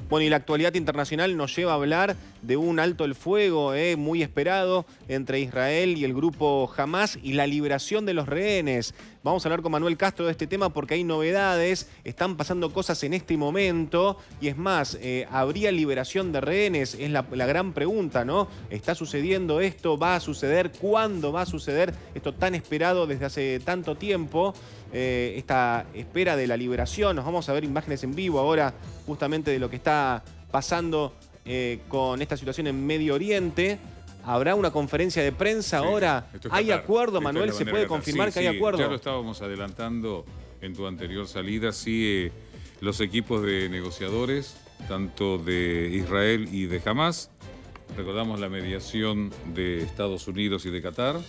Bueno, y la actualidad internacional nos lleva a hablar de un alto el fuego muy esperado entre Israel y el grupo Hamás y la liberación de los rehenes. Vamos a hablar con Manuel Castro de este tema porque hay novedades, están pasando cosas en este momento y es más, ¿habría liberación de rehenes? Es la gran pregunta, ¿no? ¿Está sucediendo esto? ¿Va a suceder? ¿Cuándo va a suceder esto tan esperado desde hace tanto tiempo? Esta espera de la liberación. Nos vamos a ver imágenes en vivo ahora justamente de lo que está pasando con esta situación en Medio Oriente. ¿Habrá una conferencia de prensa ahora? ¿Hay acuerdo, Manuel? ¿Se puede confirmar que hay acuerdo? Ya lo estábamos adelantando en tu anterior salida. Sí, los equipos de negociadores, tanto de Israel y de Hamás, recordamos la mediación de Estados Unidos y de Qatar,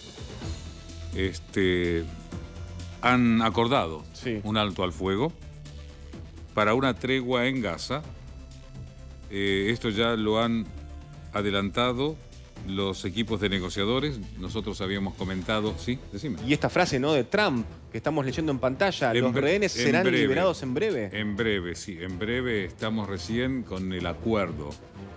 han acordado un alto al fuego para una tregua en Gaza. Esto ya lo han adelantado los equipos de negociadores. Nosotros habíamos comentado... Sí, decime. Y esta frase, ¿no?, de Trump, que estamos leyendo en pantalla, ¿los rehenes serán liberados en breve? En breve, sí. En breve estamos recién con el acuerdo.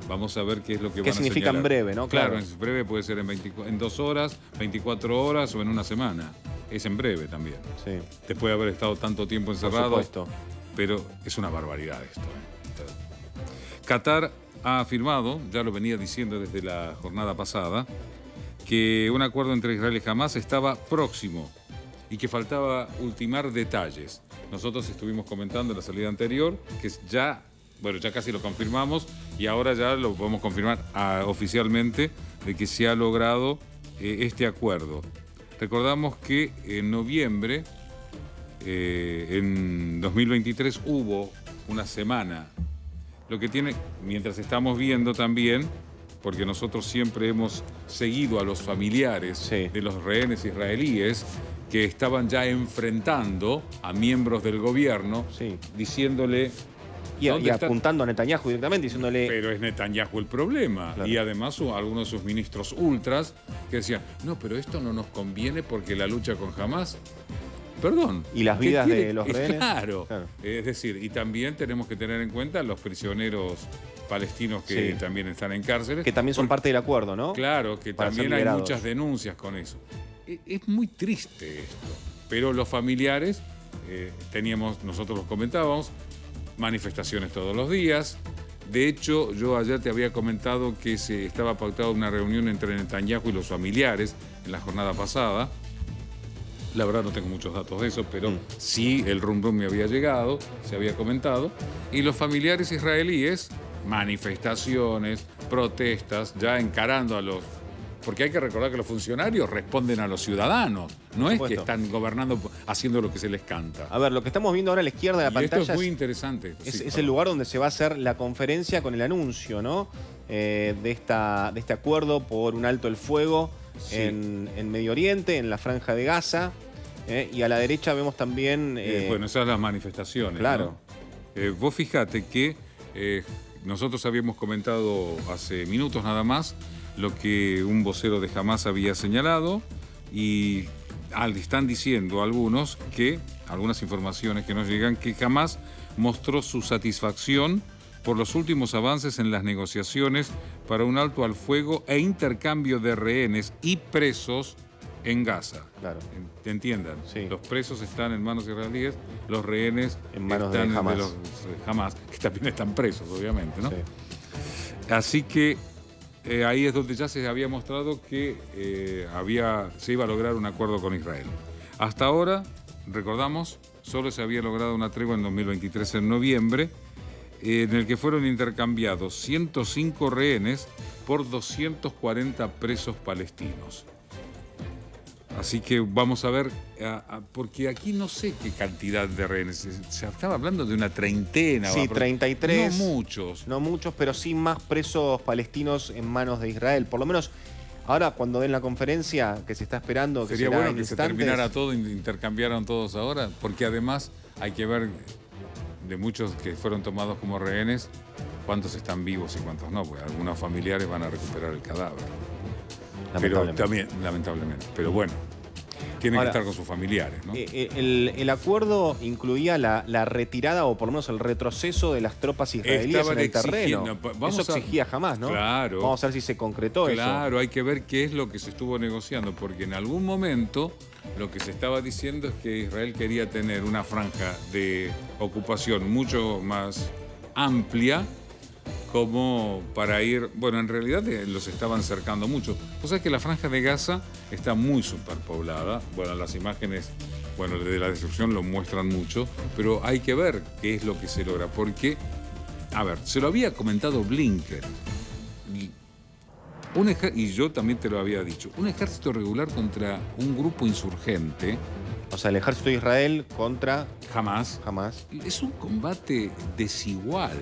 Vamos a ver qué es lo que van a señalar. ¿Qué significa en breve, no? Claro, en breve puede ser en 2 horas, 24 horas o en una semana. Es en breve también. Sí. Después de haber estado tanto tiempo encerrado. Por supuesto. Pero es una barbaridad esto. Qatar ha afirmado, ya lo venía diciendo desde la jornada pasada, que un acuerdo entre Israel y Hamás estaba próximo y que faltaba ultimar detalles. Nosotros estuvimos comentando en la salida anterior que ya casi lo confirmamos y ahora ya lo podemos confirmar oficialmente de que se ha logrado este acuerdo. Recordamos que en noviembre, en 2023, hubo una semana. Lo que tiene, mientras estamos viendo también, porque nosotros siempre hemos seguido a los familiares de los rehenes israelíes que estaban ya enfrentando a miembros del gobierno, diciéndole... Y apuntando a Netanyahu directamente, diciéndole... Pero es Netanyahu el problema. Claro. Y además algunos de sus ministros ultras que decían, no, pero esto no nos conviene porque la lucha con Hamás... Perdón. ¿Y las vidas de los rehenes? Claro. Es decir, y también tenemos que tener en cuenta los prisioneros palestinos que también están en cárceles. Que también son parte del acuerdo, ¿no? Claro, que también hay muchas denuncias con eso. Es muy triste esto. Pero los familiares, nosotros los comentábamos, manifestaciones todos los días. De hecho, yo ayer te había comentado que se estaba pautada una reunión entre Netanyahu y los familiares en la jornada pasada. La verdad no tengo muchos datos de eso, pero sí el rum me había llegado, se había comentado. Y los familiares israelíes, manifestaciones, protestas, ya encarando a los... Porque hay que recordar que los funcionarios responden a los ciudadanos, no es que están gobernando haciendo lo que se les canta. A ver, lo que estamos viendo ahora a la izquierda de la pantalla esto es muy interesante. Es el lugar donde se va a hacer la conferencia con el anuncio, ¿no? De este acuerdo por un alto el fuego en Medio Oriente, en la Franja de Gaza. Y a la derecha vemos también... bueno, esas son las manifestaciones. Claro. ¿No? Vos fijate que nosotros habíamos comentado hace minutos nada más lo que un vocero de Hamás había señalado y están diciendo algunas informaciones que nos llegan, que Hamás mostró su satisfacción por los últimos avances en las negociaciones para un alto al fuego e intercambio de rehenes y presos en Gaza. Claro. ¿Te entiendan? Sí. Los presos están en manos israelíes, los rehenes en manos de Hamás. Los Hamás, que también están presos, obviamente, ¿no? Sí. Así que ahí es donde ya se había mostrado que se iba a lograr un acuerdo con Israel. Hasta ahora, recordamos, solo se había logrado una tregua en 2023, en noviembre, en el que fueron intercambiados 105 rehenes por 240 presos palestinos. Así que vamos a ver, porque aquí no sé qué cantidad de rehenes. Se estaba hablando de una treintena. Sí, 33. No muchos. No muchos, pero sí más presos palestinos en manos de Israel. Por lo menos ahora, cuando den la conferencia que se está esperando, que sería bueno que se terminara todo, intercambiaran todos ahora, porque además hay que ver de muchos que fueron tomados como rehenes, cuántos están vivos y cuántos no, porque algunos familiares van a recuperar el cadáver. Pero también, lamentablemente. Pero bueno. tienen que estar con sus familiares, ¿no? El acuerdo incluía la retirada o por lo menos el retroceso de las tropas israelíes en el terreno. Eso exigía Hamás, ¿no? Claro. Vamos a ver si se concretó eso. Claro, hay que ver qué es lo que se estuvo negociando, porque en algún momento lo que se estaba diciendo es que Israel quería tener una franja de ocupación mucho más amplia, como para ir... Bueno, en realidad los estaban cercando mucho. O sea que la franja de Gaza está muy superpoblada. Bueno, las imágenes, bueno, de la destrucción lo muestran mucho, pero hay que ver qué es lo que se logra. Porque, a ver, se lo había comentado Blinken. Y yo también te lo había dicho. Un ejército regular contra un grupo insurgente. O sea, el ejército de Israel contra... Hamás. Es un combate desigual.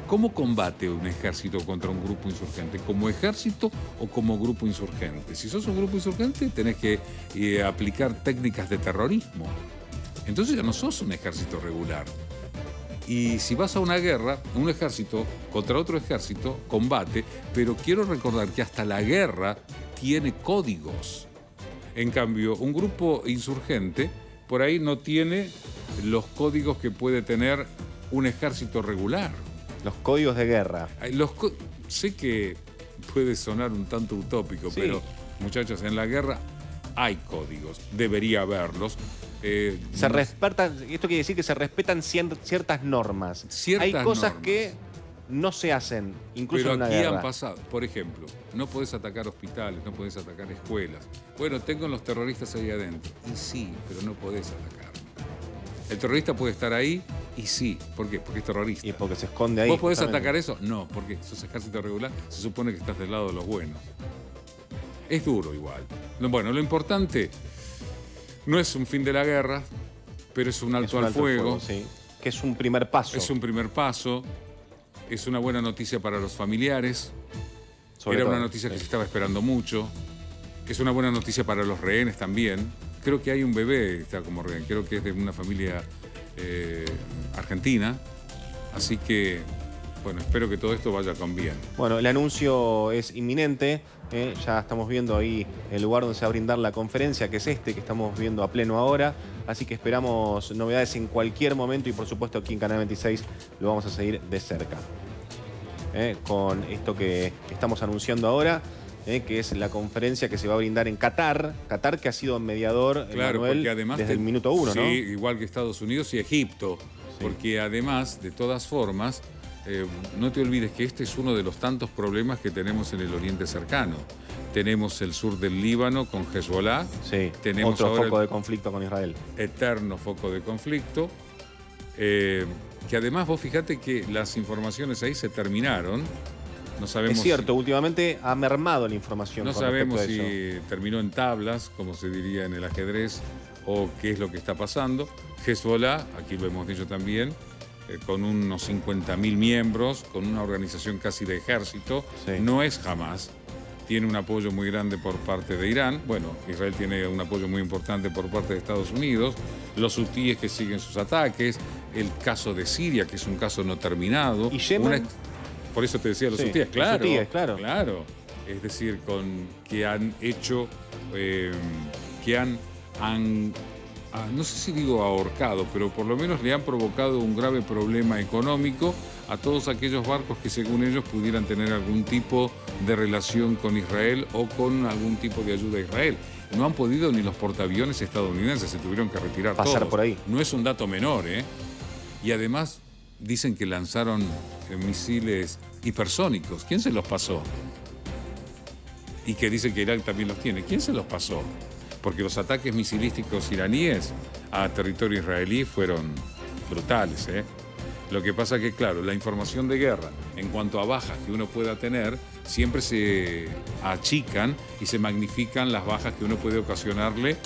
¿Cómo combate un ejército contra un grupo insurgente? ¿Como ejército o como grupo insurgente? Si sos un grupo insurgente, tenés que aplicar técnicas de terrorismo. Entonces ya no sos un ejército regular. Y si vas a una guerra, un ejército contra otro ejército, combate, pero quiero recordar que hasta la guerra tiene códigos. En cambio, un grupo insurgente por ahí no tiene los códigos que puede tener un ejército regular. Los códigos de guerra. Sé que puede sonar un tanto utópico, sí, pero muchachos, en la guerra hay códigos, debería haberlos. Se respetan, esto quiere decir que se respetan ciertas normas. Hay cosas que no se hacen, incluso en una guerra. Pero aquí han pasado, por ejemplo, no podés atacar hospitales, no podés atacar escuelas. Bueno, tengo los terroristas ahí adentro. Y sí, pero no podés atacar. El terrorista puede estar ahí y sí. ¿Por qué? Porque es terrorista. Y porque se esconde ahí. ¿Vos podés atacar eso? No, porque sos ejército regular, se supone que estás del lado de los buenos. Es duro igual. Bueno, lo importante no es un fin de la guerra, pero es un alto al fuego. Sí. Que es un primer paso. Es un primer paso. Es una buena noticia para los familiares. Era una noticia que se estaba esperando mucho. Es una buena noticia para los rehenes también. Creo que hay un bebé que está como rehén. Creo que es de una familia argentina. Así que, bueno, espero que todo esto vaya con bien. Bueno, el anuncio es inminente. Ya estamos viendo ahí el lugar donde se va a brindar la conferencia, que es este que estamos viendo a pleno ahora. Así que esperamos novedades en cualquier momento y por supuesto aquí en Canal 26 lo vamos a seguir de cerca. Con esto que estamos anunciando ahora, que es la conferencia que se va a brindar en Qatar. Qatar, que ha sido mediador, claro, Manuel, porque además desde el minuto uno, ¿no? Sí, igual que Estados Unidos y Egipto. Sí. Porque además, de todas formas, no te olvides que este es uno de los tantos problemas que tenemos en el Oriente Cercano. Tenemos el sur del Líbano con Hezbollah. Sí, tenemos otro foco de conflicto con Israel. Eterno foco de conflicto. Que además vos fijate que las informaciones ahí se terminaron. No sabemos. Es cierto, últimamente ha mermado la información. No sabemos si terminó en tablas, como se diría en el ajedrez, o qué es lo que está pasando. Hezbollah, aquí lo hemos dicho también, con unos 50.000 miembros, con una organización casi de ejército, sí, no es Hamás. Tiene un apoyo muy grande por parte de Irán. Bueno, Israel tiene un apoyo muy importante por parte de Estados Unidos. Los hutíes que siguen sus ataques. El caso de Siria, que es un caso no terminado. ¿Y Yemen? Por eso te decía los hutíes, claro. Los hutíes, claro. Claro. Es decir, que han hecho, no sé si digo ahorcado, pero por lo menos le han provocado un grave problema económico a todos aquellos barcos que según ellos pudieran tener algún tipo de relación con Israel o con algún tipo de ayuda a Israel. No han podido ni los portaaviones estadounidenses, se tuvieron que retirar pasar todos. Por ahí. No es un dato menor, ¿eh? Y además dicen que lanzaron misiles hipersónicos. ¿Quién se los pasó? Y que dicen que Irak también los tiene. ¿Quién se los pasó? Porque los ataques misilísticos iraníes a territorio israelí fueron brutales, ¿eh? Lo que pasa que, claro, la información de guerra, en cuanto a bajas que uno pueda tener, siempre se achican y se magnifican las bajas que uno puede ocasionarle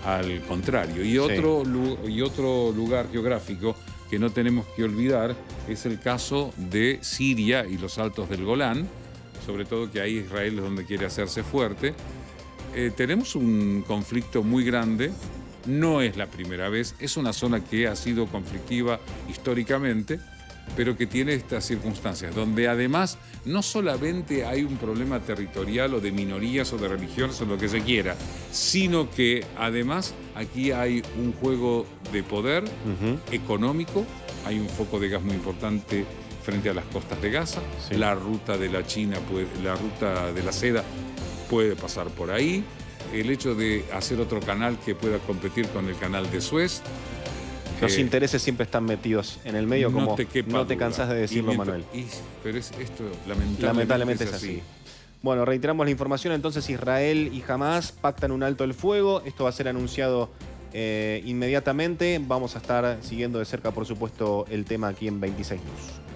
al contrario. Y otro lugar geográfico que no tenemos que olvidar es el caso de Siria y los Altos del Golán, sobre todo que ahí Israel es donde quiere hacerse fuerte. Tenemos un conflicto muy grande, no es la primera vez, es una zona que ha sido conflictiva históricamente, pero que tiene estas circunstancias, donde además no solamente hay un problema territorial o de minorías o de religiones o lo que se quiera, sino que además aquí hay un juego de poder económico, hay un foco de gas muy importante frente a las costas de Gaza, sí. La ruta de la China, la ruta de la seda puede pasar por ahí, el hecho de hacer otro canal que pueda competir con el canal de Suez. Los intereses siempre están metidos en el medio, como no te cansás de decirlo, Manuel. Pero esto lamentablemente es así. Bueno, reiteramos la información. Entonces, Israel y Hamás pactan un alto el fuego. Esto va a ser anunciado inmediatamente. Vamos a estar siguiendo de cerca, por supuesto, el tema aquí en 26 News.